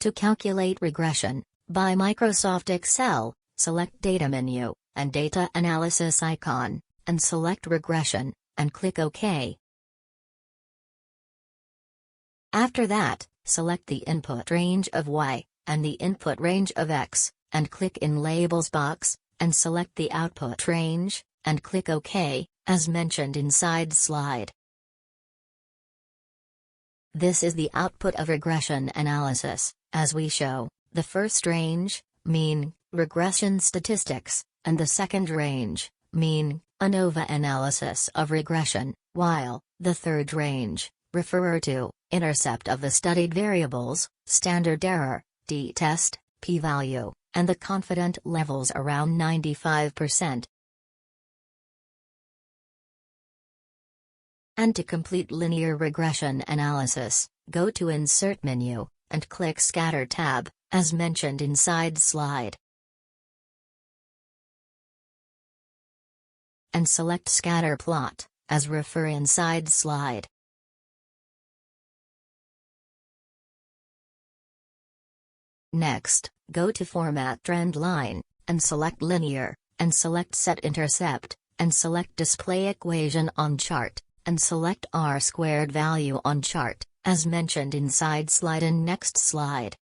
To calculate regression, by Microsoft Excel, select Data menu, and Data Analysis icon, and select Regression, and click OK. After that, select the input range of Y, and the input range of X, and click in Labels box, and select the output range, and click OK, as mentioned inside slide. This is the output of regression analysis, as we show, the first range, mean, regression statistics, and the second range, mean, ANOVA analysis of regression, while, the third range, refer to, intercept of the studied variables, standard error, t-test, p-value, and the confidence levels around 95%. And to complete linear regression analysis, go to Insert menu, and click Scatter tab, as mentioned inside slide. And select Scatter plot, as refer inside slide. Next, go to Format Trend Line, and select Linear, and select Set Intercept, and select Display Equation on Chart, and select R-squared value on chart, as mentioned inside slide and next slide.